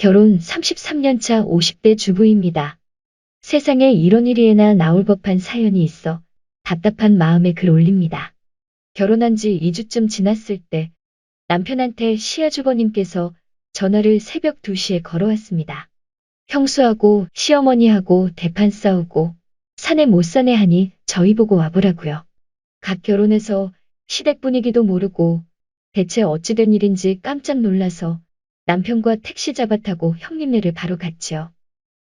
결혼 33년 차 50대 주부입니다. 세상에 이런 일이나 나올 법한 사연이 있어 답답한 마음에 글 올립니다. 결혼한 지 2주쯤 지났을 때 남편한테 시아주버님께서 전화를 새벽 2시에 걸어왔습니다. 형수하고 시어머니하고 대판 싸우고 사내 못 사내 하니 저희 보고 와보라고요. 각 결혼해서 시댁 분위기도 모르고 대체 어찌된 일인지 깜짝 놀라서 남편과 택시 잡아 타고 형님네를 바로 갔지요.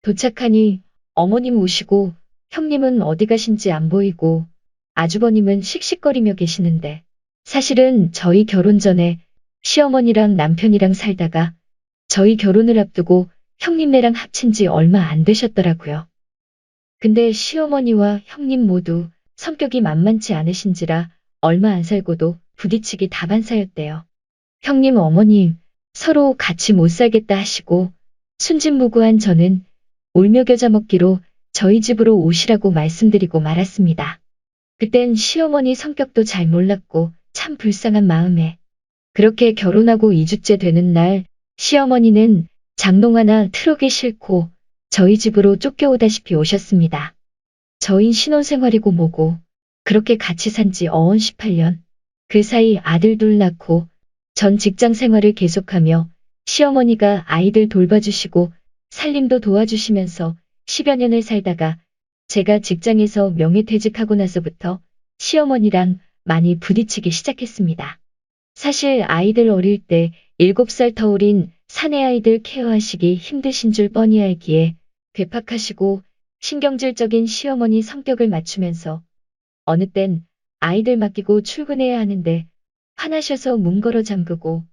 도착하니 어머님 오시고 형님은 어디 가신지 안 보이고 아주버님은 씩씩거리며 계시는데 사실은 저희 결혼 전에 시어머니랑 남편이랑 살다가 저희 결혼을 앞두고 형님네랑 합친 지 얼마 안 되셨더라고요. 근데 시어머니와 형님 모두 성격이 만만치 않으신지라 얼마 안 살고도 부딪히기 다반사였대요. 형님 어머님 서로 같이 못 살겠다 하시고 순진무구한 저는 울며 겨자 먹기로 저희 집으로 오시라고 말씀드리고 말았습니다. 그땐 시어머니 성격도 잘 몰랐고 참 불쌍한 마음에 그렇게 결혼하고 2주째 되는 날 시어머니는 장롱 하나 트럭에 싣고 저희 집으로 쫓겨오다시피 오셨습니다. 저희 신혼생활이고 뭐고 그렇게 같이 산 지 어언 18년. 그 사이 아들 둘 낳고 전 직장 생활을 계속하며 시어머니가 아이들 돌봐주시고 살림도 도와주시면서 10여 년을 살다가 제가 직장에서 명예퇴직하고 나서부터 시어머니랑 많이 부딪히기 시작했습니다. 사실 아이들 어릴 때 7살 터울인 사내 아이들 케어하시기 힘드신 줄 뻔히 알기에 괴팍하시고 신경질적인 시어머니 성격을 맞추면서 어느 땐 아이들 맡기고 출근해야 하는데 화나셔서 문 걸어 잠그고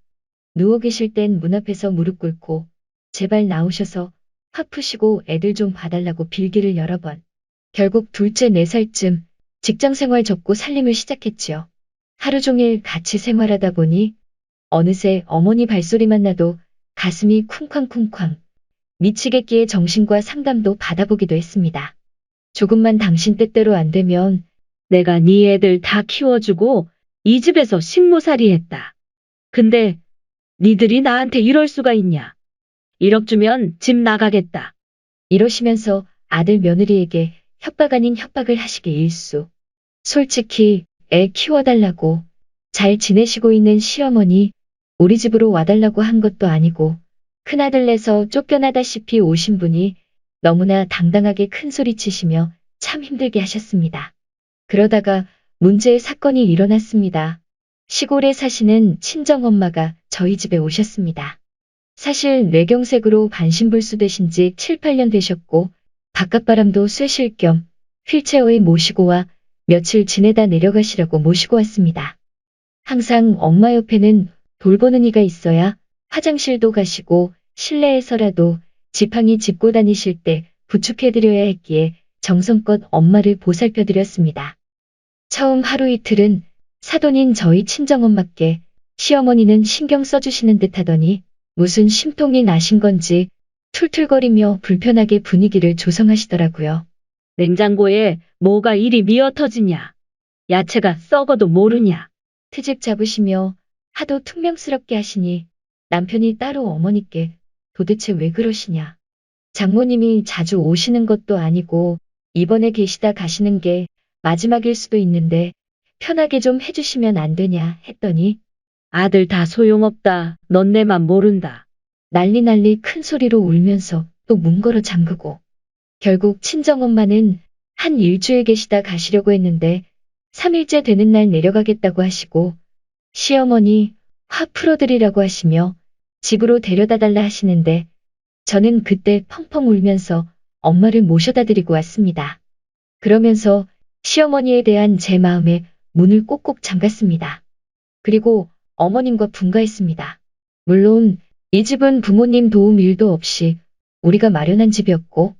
누워 계실 땐 문 앞에서 무릎 꿇고 제발 나오셔서 화 푸시고 애들 좀 봐달라고 빌기를 여러 번. 결국 둘째 4살쯤 직장생활 접고 살림을 시작했지요. 하루 종일 같이 생활하다 보니 어느새 어머니 발소리만 나도 가슴이 쿵쾅쿵쾅 미치겠기에 정신과 상담도 받아보기도 했습니다. 조금만 당신 뜻대로 안 되면 내가 네 애들 다 키워주고 이 집에서 식모살이 했다. 근데 니들이 나한테 이럴 수가 있냐. 1억 주면 집 나가겠다. 이러시면서 아들 며느리에게 협박 아닌 협박을 하시기 일쑤. 솔직히 애 키워달라고 잘 지내시고 있는 시어머니 우리 집으로 와달라고 한 것도 아니고 큰아들 내서 쫓겨나다시피 오신 분이 너무나 당당하게 큰소리 치시며 참 힘들게 하셨습니다. 그러다가 문제의 사건이 일어났습니다. 시골에 사시는 친정엄마가 저희 집에 오셨습니다. 사실 뇌경색으로 반신불수 되신 지 7, 8년 되셨고 바깥바람도 쐬실 겸 휠체어에 모시고 와 며칠 지내다 내려가시라고 모시고 왔습니다. 항상 엄마 옆에는 돌보는 이가 있어야 화장실도 가시고 실내에서라도 지팡이 짚고 다니실 때 부축해드려야 했기에 정성껏 엄마를 보살펴드렸습니다. 처음 하루 이틀은 사돈인 저희 친정엄마께 시어머니는 신경 써주시는 듯 하더니 무슨 심통이 나신 건지 툴툴거리며 불편하게 분위기를 조성하시더라고요. 냉장고에 뭐가 이리 미어터지냐. 야채가 썩어도 모르냐. 트집 잡으시며 하도 퉁명스럽게 하시니 남편이 따로 어머니께 도대체 왜 그러시냐. 장모님이 자주 오시는 것도 아니고 이번에 계시다 가시는 게 마지막일 수도 있는데 편하게 좀 해주시면 안 되냐 했더니 아들 다 소용없다. 넌 내만 모른다. 난리 큰 소리로 울면서 또 문 걸어 잠그고 결국 친정엄마는 한 일주일 계시다 가시려고 했는데 3일째 되는 날 내려가겠다고 하시고 시어머니 화 풀어드리라고 하시며 집으로 데려다 달라 하시는데 저는 그때 펑펑 울면서 엄마를 모셔다 드리고 왔습니다. 그러면서 시어머니에 대한 제 마음에 문을 꼭꼭 잠갔습니다. 그리고 어머님과 분가했습니다. 물론 이 집은 부모님 도움 1도 없이 우리가 마련한 집이었고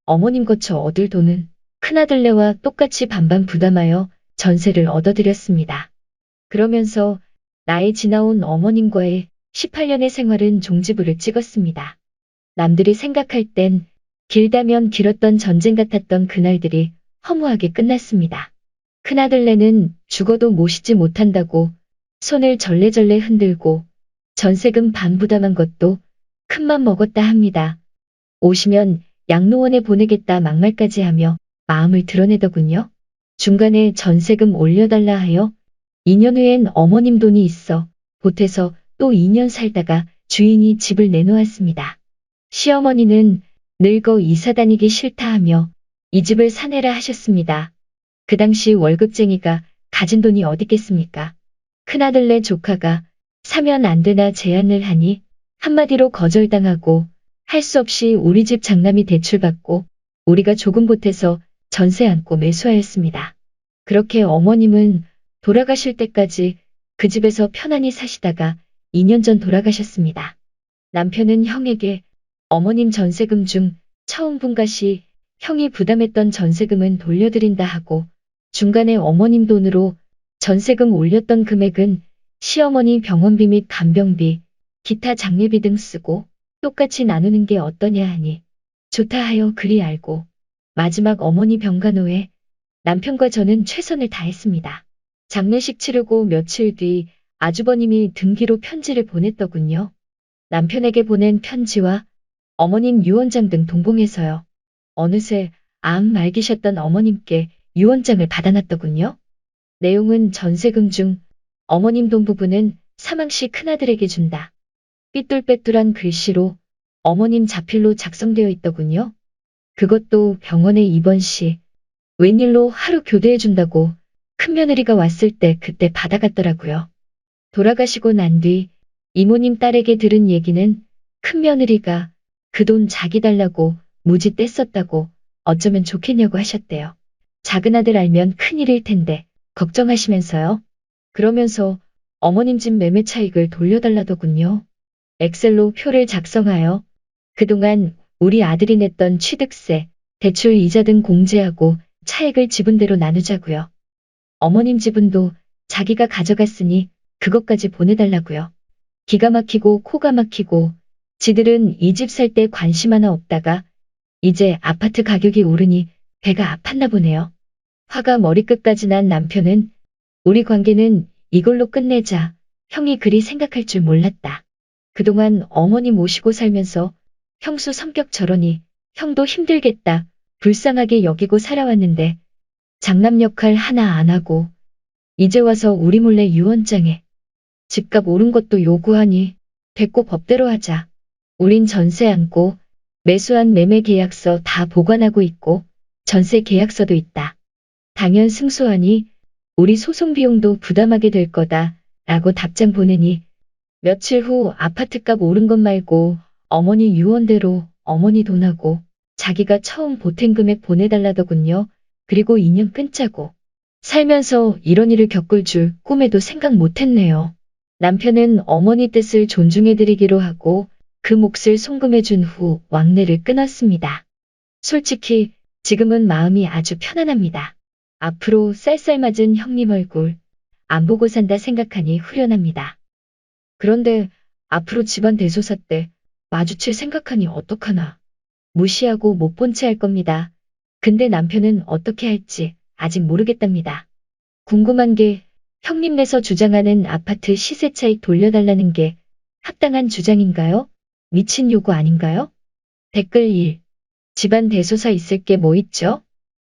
어머님 거쳐 얻을 돈은 큰아들네와 똑같이 반반 부담하여 전세를 얻어드렸습니다. 그러면서 나이 지나온 어머님과의 18년의 생활은 종지부를 찍었습니다. 남들이 생각할 땐 길다면 길었던 전쟁 같았던 그날들이 허무하게 끝났습니다. 큰아들네는 죽어도 모시지 못한다고 손을 절레절레 흔들고 전세금 반 부담한 것도 큰맘 먹었다 합니다. 오시면 양로원에 보내겠다 막말까지 하며 마음을 드러내더군요. 중간에 전세금 올려달라 하여 2년 후엔 어머님 돈이 있어 보태서 또 2년 살다가 주인이 집을 내놓았습니다. 시어머니는 늙어 이사 다니기 싫다 하며 이 집을 사내라 하셨습니다. 그 당시 월급쟁이가 가진 돈이 어딨겠습니까? 큰아들네 조카가 사면 안 되나 제안을 하니 한마디로 거절당하고 할 수 없이 우리 집 장남이 대출받고 우리가 조금 보태서 전세 안고 매수하였습니다. 그렇게 어머님은 돌아가실 때까지 그 집에서 편안히 사시다가 2년 전 돌아가셨습니다. 남편은 형에게 어머님 전세금 중 처음 분가 시 형이 부담했던 전세금은 돌려드린다 하고 중간에 어머님 돈으로 전세금 올렸던 금액은 시어머니 병원비 및 간병비, 기타 장례비 등 쓰고 똑같이 나누는 게 어떠냐 하니 좋다 하여 그리 알고 마지막 어머니 병간 후에 남편과 저는 최선을 다했습니다. 장례식 치르고 며칠 뒤 아주버님이 등기로 편지를 보냈더군요. 남편에게 보낸 편지와 어머님 유언장 등 동봉해서요. 어느새 암 말기셨던 어머님께 유언장을 받아놨더군요. 내용은 전세금 중 어머님 돈 부분은 사망 시 큰아들에게 준다. 삐뚤빼뚤한 글씨로 어머님 자필로 작성되어 있더군요. 그것도 병원에 입원 시 웬일로 하루 교대해준다고 큰며느리가 왔을 때 그때 받아갔더라고요. 돌아가시고 난 뒤 이모님 딸에게 들은 얘기는 큰며느리가 그 돈 자기 달라고 무지 뗐었다고 어쩌면 좋겠냐고 하셨대요. 작은아들 알면 큰일일 텐데 걱정하시면서요. 그러면서 어머님 집 매매 차익을 돌려달라더군요. 엑셀로 표를 작성하여 그동안 우리 아들이 냈던 취득세, 대출 이자 등 공제하고 차액을 지분대로 나누자고요. 어머님 지분도 자기가 가져갔으니 그것까지 보내달라고요. 기가 막히고 코가 막히고 지들은 이 집 살 때 관심 하나 없다가 이제 아파트 가격이 오르니 배가 아팠나 보네요. 화가 머리끝까지 난 남편은 우리 관계는 이걸로 끝내자. 형이 그리 생각할 줄 몰랐다. 그동안 어머니 모시고 살면서 형수 성격 저러니 형도 힘들겠다. 불쌍하게 여기고 살아왔는데 장남 역할 하나 안 하고 이제 와서 우리 몰래 유언장에 집값 오른 것도 요구하니 됐고 법대로 하자. 우린 전세 안고 매수한 매매 계약서 다 보관하고 있고 전세 계약서도 있다. 당연 승소하니 우리 소송 비용도 부담하게 될 거다 라고 답장 보내니 며칠 후 아파트값 오른 것 말고 어머니 유언대로 어머니 돈하고 자기가 처음 보탠 금액 보내달라더군요. 그리고 2년 끊자고. 살면서 이런 일을 겪을 줄 꿈에도 생각 못했네요. 남편은 어머니 뜻을 존중해드리기로 하고 그 몫을 송금해준 후 왕래를 끊었습니다. 솔직히 지금은 마음이 아주 편안합니다. 앞으로 쌀쌀맞은 형님 얼굴 안 보고 산다 생각하니 후련합니다. 그런데 앞으로 집안 대소사 때 마주칠 생각하니 어떡하나. 무시하고 못 본 채 할 겁니다. 근데 남편은 어떻게 할지 아직 모르겠답니다. 궁금한 게 형님네서 주장하는 아파트 시세 차익 돌려달라는 게 합당한 주장인가요? 미친 요구 아닌가요? 댓글 1. 집안 대소사 있을 게 뭐 있죠?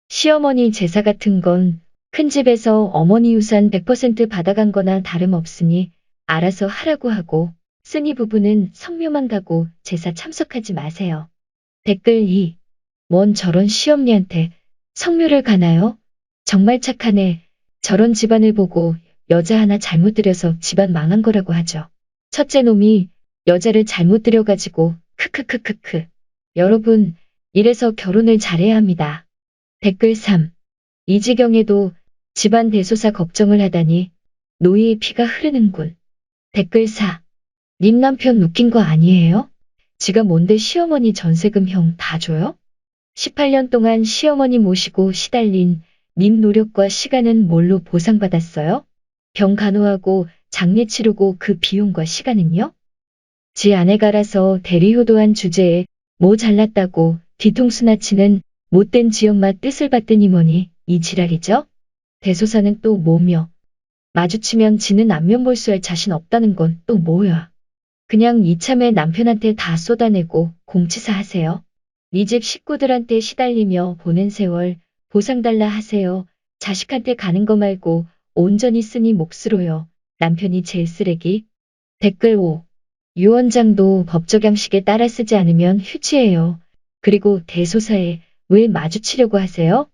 시어머니 제사 같은 건 큰 집에서 어머니 유산 100% 받아간 거나 다름없으니 알아서 하라고 하고 쓰니 부부는 성묘만 가고 제사 참석하지 마세요. 댓글 2. 뭔 저런 시엄니한테 성묘를 가나요? 정말 착하네. 저런 집안을 보고 여자 하나 잘못 들여서 집안 망한 거라고 하죠. 첫째 놈이 여자를 잘못 들여가지고 크크크크크. 여러분, 이래서 결혼을 잘해야 합니다. 댓글 3. 이 지경에도 집안 대소사 걱정을 하다니 노이의 피가 흐르는군. 댓글 4. 님 남편 웃긴 거 아니에요? 지가 뭔데 시어머니 전세금 형 다 줘요? 18년 동안 시어머니 모시고 시달린 님 노력과 시간은 뭘로 보상받았어요? 병 간호하고 장례 치르고 그 비용과 시간은요? 지 아내가라서 대리효도한 주제에 뭐 잘났다고 뒤통수나 치는 못된 지엄마 뜻을 받더니 뭐니 이 지랄이죠? 대소사는 또 뭐며 마주치면 지는 안면 몰수할 자신 없다는 건 또 뭐야? 그냥 이참에 남편한테 다 쏟아내고 공치사 하세요. 네 집 식구들한테 시달리며 보낸 세월 보상 달라 하세요. 자식한테 가는 거 말고 온전히 쓰니 몫으로요. 남편이 제일 쓰레기. 댓글 5. 유 원장도 법적 양식에 따라 쓰지 않으면 휴지예요. 그리고 대소사에 왜 마주치려고 하세요?